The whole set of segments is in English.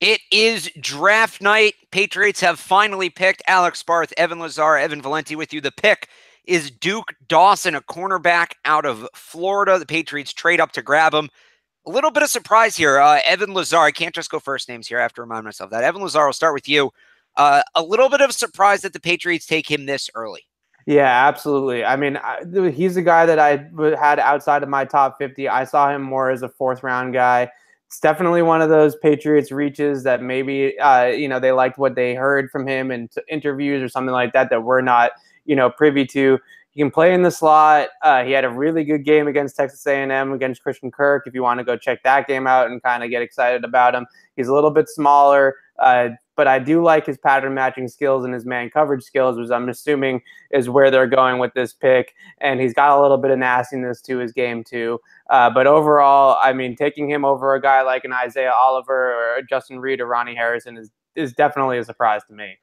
It is draft night. Patriots have finally picked Alex Barth, Evan Lazar, Evan Valenti with you. The pick is Duke Dawson, a cornerback out of Florida. The Patriots trade up to grab him. A little bit of surprise here. Evan Lazar, I can't just go first names here. I have to remind myself that. Evan Lazar, I'll start with you. A little bit of surprise that the Patriots take him this early. Yeah, absolutely. I mean, he's a guy that I had outside of my top 50. I saw him more as a fourth round guy. It's definitely one of those Patriots reaches that maybe, they liked what they heard from him in interviews or something like that that we're not, privy to. He can play in the slot. He had a really good game against Texas A&M, against Christian Kirk. If you want to go check that game out and kind of get excited about him, he's a little bit smaller, but I do like his pattern matching skills and his man coverage skills, which I'm assuming is where they're going with this pick. And he's got a little bit of nastiness to his game too. But overall, I mean, taking him over a guy like an Isaiah Oliver or Justin Reed or Ronnie Harrison is definitely a surprise to me.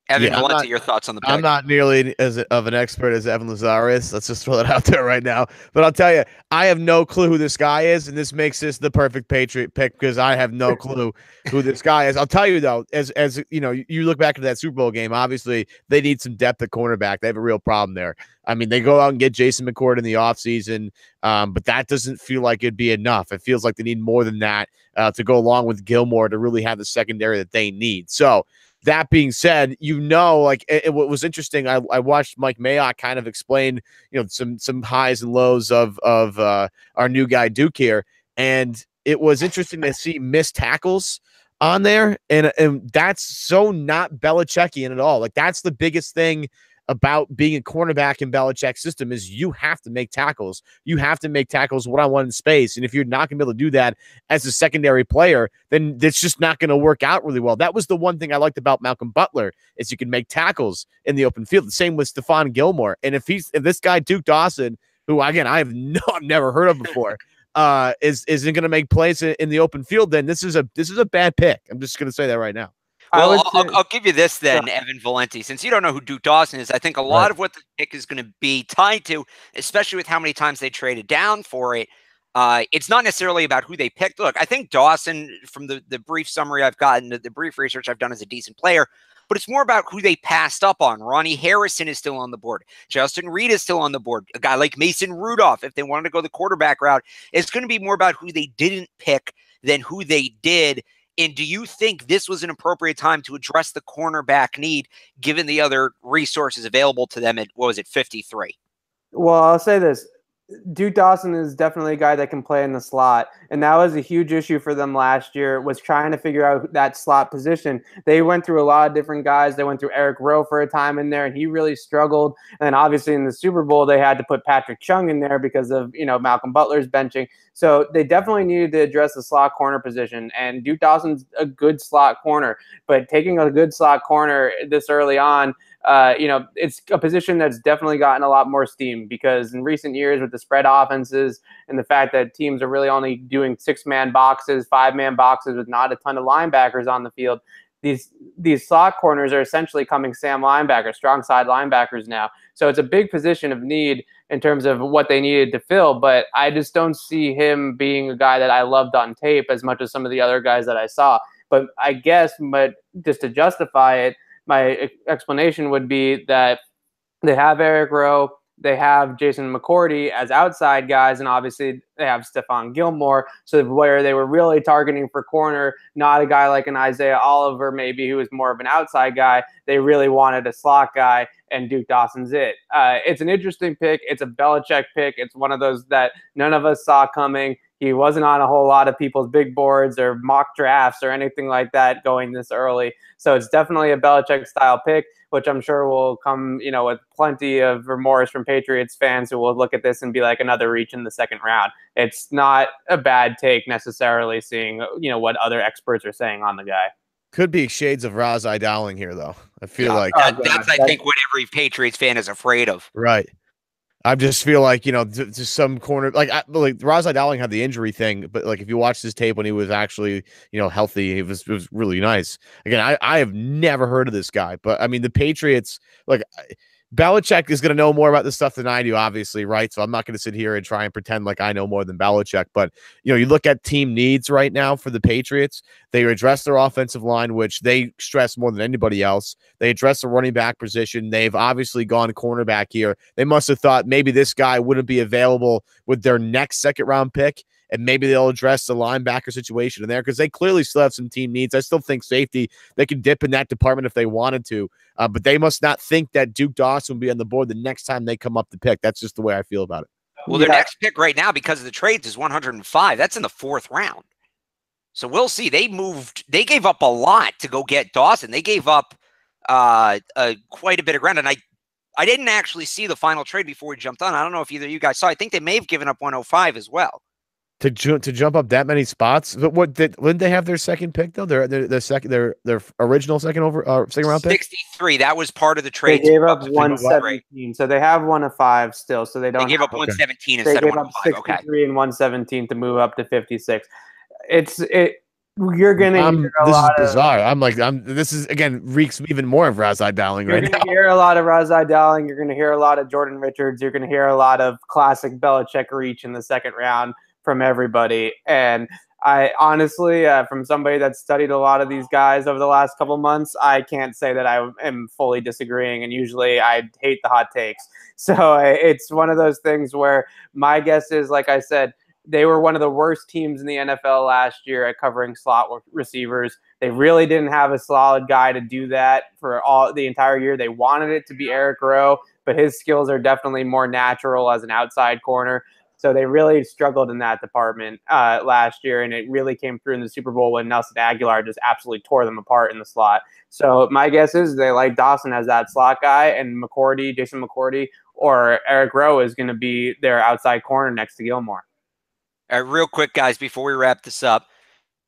Evan Valenti, your thoughts on the pick? I'm not nearly as of an expert as Evan Lazar is. Let's just throw that out there right now. But I'll tell you, I have no clue who this guy is, and this makes this the perfect Patriot pick because I have no clue who this guy is. I'll tell you, though, as you know, you look back at that Super Bowl game, obviously they need some depth at cornerback. They have a real problem there. I mean, they go out and get Jason McCourt in the offseason, but that doesn't feel like it'd be enough. It feels like they need more than that to go along with Gilmore to really have the secondary that they need. So, that being said, what was interesting, I watched Mike Mayock kind of explain, some highs and lows of our new guy Duke here, and it was interesting to see missed tackles on there, and that's so not Belichickian at all. Like that's the biggest thing about being a cornerback in Belichick's system is you have to make tackles. You have to make tackles one-on-one in space. And if you're not going to be able to do that as a secondary player, then it's just not going to work out really well. That was the one thing I liked about Malcolm Butler is you can make tackles in the open field. The same with Stephon Gilmore. And if this guy, Duke Dawson, who again, I've never heard of before, isn't going to make plays in the open field, then this is a bad pick. I'm just going to say that right now. Well, I'll give you this then, Evan Valenti. Since you don't know who Duke Dawson is, I think a lot of what the pick is going to be tied to, especially with how many times they traded down for it, it's not necessarily about who they picked. Look, I think Dawson, from the brief summary I've gotten, the brief research I've done, is a decent player, but it's more about who they passed up on. Ronnie Harrison is still on the board. Justin Reed is still on the board. A guy like Mason Rudolph, if they wanted to go the quarterback route, it's going to be more about who they didn't pick than who they did. And do you think this was an appropriate time to address the cornerback need, given the other resources available to them at, 53? Well, I'll say this. Duke Dawson is definitely a guy that can play in the slot, and that was a huge issue for them last year, was trying to figure out that slot position. They went through a lot of different guys. They went through Eric Rowe for a time in there, and he really struggled. And then obviously in the Super Bowl, they had to put Patrick Chung in there because of, Malcolm Butler's benching. So they definitely needed to address the slot corner position, and Duke Dawson's a good slot corner. But taking a good slot corner this early on, it's a position that's definitely gotten a lot more steam because in recent years with the spread offenses and the fact that teams are really only doing 6-man boxes, 5-man boxes with not a ton of linebackers on the field, these slot corners are essentially coming Sam linebackers, strong side linebackers now. So it's a big position of need in terms of what they needed to fill, but I just don't see him being a guy that I loved on tape as much as some of the other guys that I saw. But I guess, just to justify it, my explanation would be that they have Eric Rowe, they have Jason McCourty as outside guys, and obviously they have Stephon Gilmore. So where they were really targeting for corner, not a guy like an Isaiah Oliver maybe who was more of an outside guy. They really wanted a slot guy, and Duke Dawson's it. It's an interesting pick. It's a Belichick pick. It's one of those that none of us saw coming. He wasn't on a whole lot of people's big boards or mock drafts or anything like that going this early. So it's definitely a Belichick-style pick, which I'm sure will come, with plenty of remorse from Patriots fans who will look at this and be like another reach in the second round. It's not a bad take necessarily, seeing, what other experts are saying on the guy. Could be shades of Razai Dowling here, though. I feel like that's I think what every Patriots fan is afraid of. Right. I just feel like, just some corner, like Razai Dowling had the injury thing, but like if you watch this tape when he was actually, healthy, it was really nice. Again, I have never heard of this guy, but I mean, the Patriots, like Belichick is going to know more about this stuff than I do, obviously, right? So I'm not going to sit here and try and pretend like I know more than Belichick. But, you look at team needs right now for the Patriots. They address their offensive line, which they stress more than anybody else. They address the running back position. They've obviously gone cornerback here. They must have thought maybe this guy wouldn't be available with their next second-round pick, and maybe they'll address the linebacker situation in there because they clearly still have some team needs. I still think safety, they can dip in that department if they wanted to, but they must not think that Duke Dawson will be on the board the next time they come up to pick. That's just the way I feel about it. Well, their next pick right now, because of the trades, is 105. That's in the 4th round. So we'll see. They gave up a lot to go get Dawson. They gave up quite a bit of ground, and I didn't actually see the final trade before we jumped on. I don't know if either of you guys saw. I think they may have given up 105 as well. To jump up that many spots, but wouldn't they have their second pick though? Their original second round pick. 63. That was part of the trade. They gave up 117, so they have 1 of 5 still. So they don't. They gave up 117 instead of 105. 63 and 117 to move up to 56. You're gonna hear a lot of. This is bizarre. This is again reeks even more of Razai Dowling right now. You're gonna hear a lot of Razai Dowling. You're gonna hear a lot of Jordan Richards. You're gonna hear a lot of classic Belichick reach in the second round from everybody. And I honestly, from somebody that's studied a lot of these guys over the last couple months, I can't say that I am fully disagreeing. And usually I hate the hot takes. So it's one of those things where my guess is, like I said, they were one of the worst teams in the NFL last year at covering slot receivers. They really didn't have a solid guy to do that for the entire year. They wanted it to be Eric Rowe, but his skills are definitely more natural as an outside corner. So they really struggled in that department last year, and it really came through in the Super Bowl when Nelson Aguilar just absolutely tore them apart in the slot. So my guess is they like Dawson as that slot guy, and Jason McCourty, or Eric Rowe is going to be their outside corner next to Gilmore. All right, real quick, guys, before we wrap this up,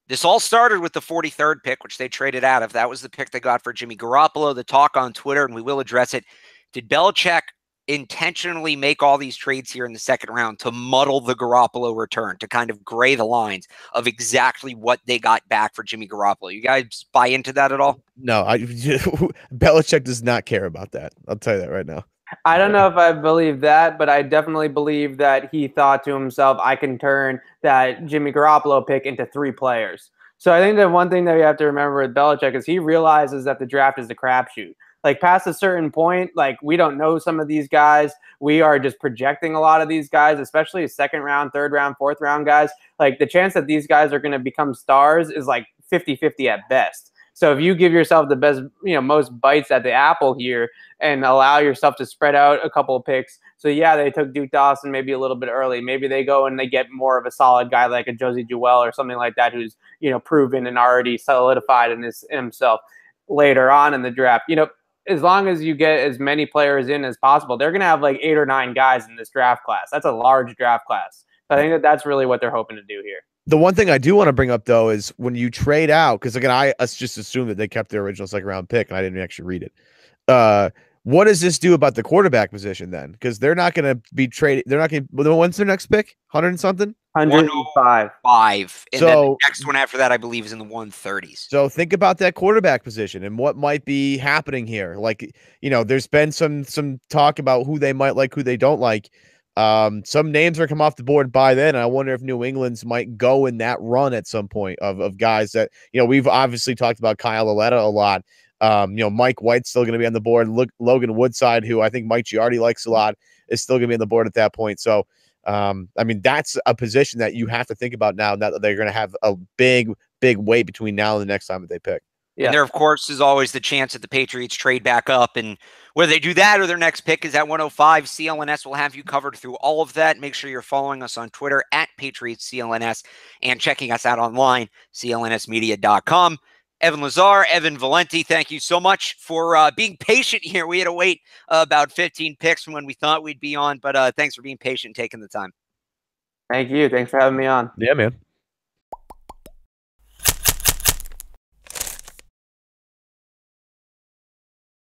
this all started with the 43rd pick, which they traded out of. That was the pick they got for Jimmy Garoppolo. The talk on Twitter, and we will address it. Did Belichick intentionally make all these trades here in the second round to muddle the Garoppolo return, to kind of gray the lines of exactly what they got back for Jimmy Garoppolo? You guys buy into that at all? No, Belichick does not care about that. I'll tell you that right now. I don't know if I believe that, but I definitely believe that he thought to himself, I can turn that Jimmy Garoppolo pick into 3 players. So I think that one thing that you have to remember with Belichick is he realizes that the draft is a crapshoot. Like, past a certain point, like, we don't know some of these guys. We are just projecting a lot of these guys, especially second round, third round, fourth round guys. Like, the chance that these guys are going to become stars is like 50-50 at best. So if you give yourself the best, most bites at the apple here and allow yourself to spread out a couple of picks. So yeah, they took Duke Dawson maybe a little bit early. Maybe they go and they get more of a solid guy like a Josie Jewell or something like that, who's, proven and already solidified in himself later on in the draft. As long as you get as many players in as possible, they're going to have like 8 or 9 guys in this draft class. That's a large draft class. So I think that that's really what they're hoping to do here. The one thing I do want to bring up, though, is when you trade out, because again, I just assumed that they kept their original second round pick, and I didn't actually read it. What does this do about the quarterback position then? Because they're not going to be traded. They're not going to. When's their next pick? 100 and something? 105. And then the next one after that, I believe, is in the 130s. So think about that quarterback position and what might be happening here. Like, there's been some talk about who they might like, who they don't like. Some names are come off the board by then. And I wonder if New England's might go in that run at some point of guys that, we've obviously talked about Kyle Aletta a lot. Mike White's still going to be on the board. Logan Woodside, who I think Mike Giardi likes a lot, is still going to be on the board at that point. So, that's a position that you have to think about now that they're going to have a big wait between now and the next time that they pick. Yeah. And there, of course, is always the chance that the Patriots trade back up. And whether they do that or their next pick is at 105, CLNS will have you covered through all of that. Make sure you're following us on Twitter at PatriotsCLNS and checking us out online, clnsmedia.com. Evan Lazar, Evan Valenti, thank you so much for being patient here. We had to wait about 15 picks from when we thought we'd be on, but thanks for being patient and taking the time. Thank you. Thanks for having me on. Yeah, man.